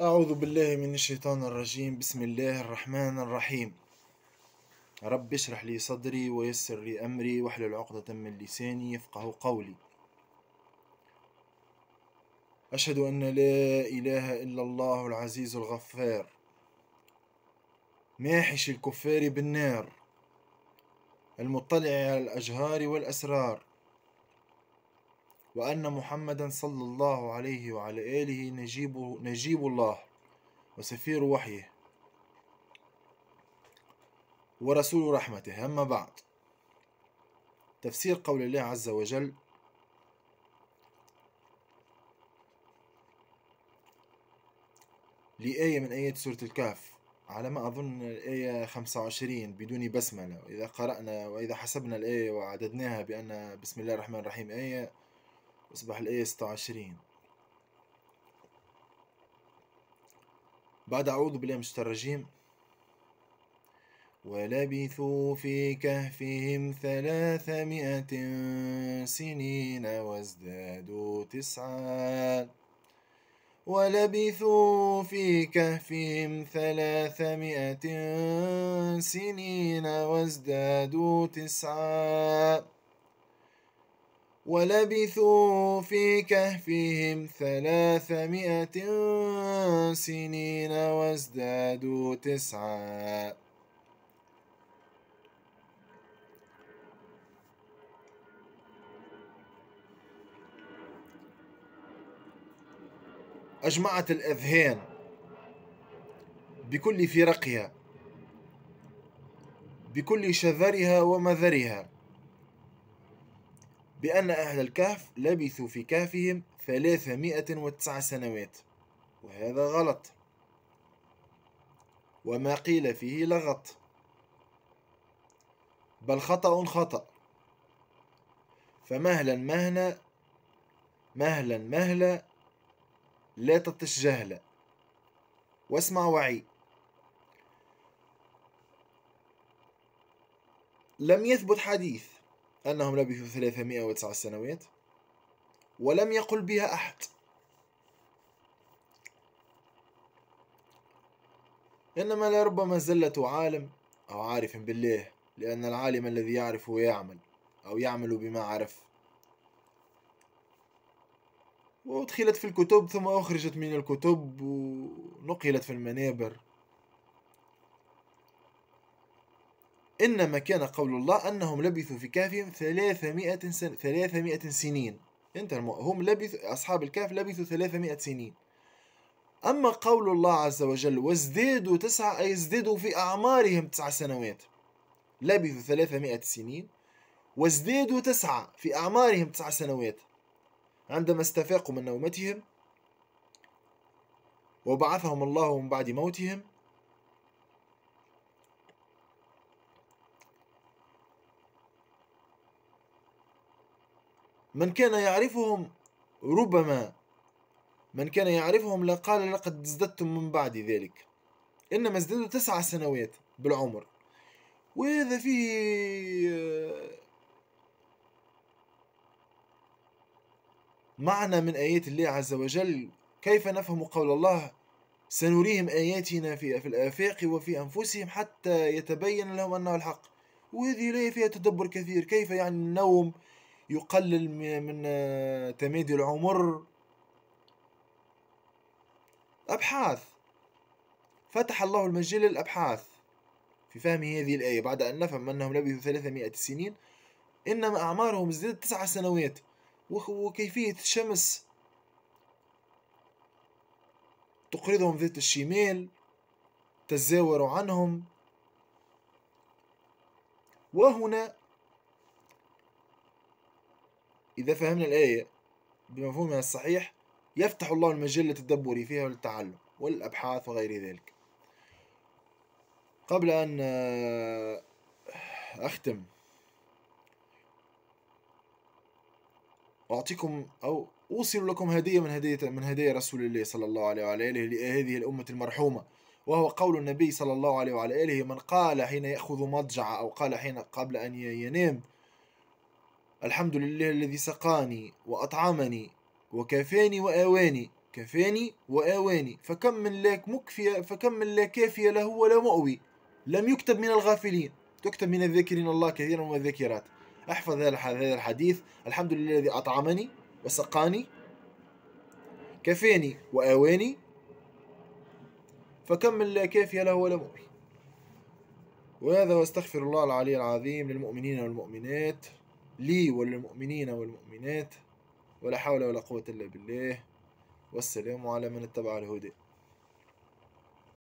أعوذ بالله من الشيطان الرجيم. بسم الله الرحمن الرحيم. رب اشرح لي صدري ويسر لي أمري واحلل عقدة من لساني يفقه قولي. أشهد أن لا إله إلا الله العزيز الغفار ماحش الكفار بالنار المطلع على الأجهار والأسرار، وأن محمدا صلى الله عليه وعلى آله نجيب الله وسفير وحيه ورسول رحمته. أما بعد، تفسير قول الله عز وجل: لآية من آيات سورة الكهف، على ما أظن الآية 25 بدون بسملة. وإذا قرأنا وإذا حسبنا الآية وعددناها بأن بسم الله الرحمن الرحيم آية، أصبح الآية 26. بعد أعوذ بالله من الشيطان الرجيم: ولبثوا في كهفهم 300 سنين وازدادوا 9. ولبثوا في كهفهم 300 سنين وازدادوا 9. ولبثوا في كهفهم 300 سنين وازدادوا 9. أجمعت الأذهان بكل فرقها بكل شذرها ومذرها بأن أهل الكهف لبثوا في كهفهم 309 سنوات، وهذا غلط، وما قيل فيه لغط، بل خطأ. فمهلا مهلا مهلا مهلا لا تطش جهلا، واسمع وعي. لم يثبت حديث أنهم لبثوا 309 سنوات، ولم يقل بها أحد. إنما لربما زلة عالم أو عارف بالله، لأن العالم الذي يعرف ويعمل، أو يعمل بما عرف، وأدخلت في الكتب ثم أخرجت من الكتب ونقلت في المنابر. إنما كان قول الله أنهم لبثوا في كهفهم 300 سنين. هم لبثوا، أصحاب الكهف لبثوا 300 سنين. أما قول الله عز وجل وازدادوا 9، أي ازدادوا في أعمارهم 9 سنوات. لبثوا 300 سنين وازدادوا 9 في أعمارهم 9 سنوات، عندما استفاقوا من نومتهم وبعثهم الله من بعد موتهم. من كان يعرفهم لقال لقد ازددتم من بعد ذلك. إنما ازدادوا 9 سنوات بالعمر. وهذا فيه معنى من آيات الله عز وجل. كيف نفهم قول الله: سنريهم آياتنا في الآفاق وفي أنفسهم حتى يتبين لهم أنه الحق. وهذه الآية فيها تدبر كثير. كيف يعني النوم يقلل من تمادي العمر؟ أبحاث، فتح الله المجال للأبحاث في فهم هذه الآية، بعد أن نفهم أنهم لبثوا 300 سنين، إنما أعمارهم ازدادت 9 سنوات. وكيفية الشمس تقرضهم ذات الشمال، تزاور عنهم. وهنا إذا فهمنا الآية بمفهومها الصحيح، يفتح الله المجال للتدبر فيها وللتعلم والأبحاث وغير ذلك. قبل أن أختم، أعطيكم أو أوصل لكم هدية من هدايا رسول الله صلى الله عليه وعلى آله لهذه الأمة المرحومة، وهو قول النبي صلى الله عليه وعلى آله: من قال حين يأخذ مضجع، أو قال حين قبل أن ينام: الحمد لله الذي سقاني وأطعمني وكافاني وآواني، كفاني وآواني، فكم من لا كافي له ولا مؤوي. لم يكتب من الغافلين، تكتب من الذاكرين الله كثيرا والذاكرات. احفظ هذا الحديث: الحمد لله الذي أطعمني وسقاني، كفاني وآواني، فكم من لا كافي له ولا مؤوي. وهذا، واستغفر الله العلي العظيم للمؤمنين والمؤمنات، لي وللمؤمنين والمؤمنات، ولا حول ولا قوة إلا بالله. والسلام على من اتبع الهدى.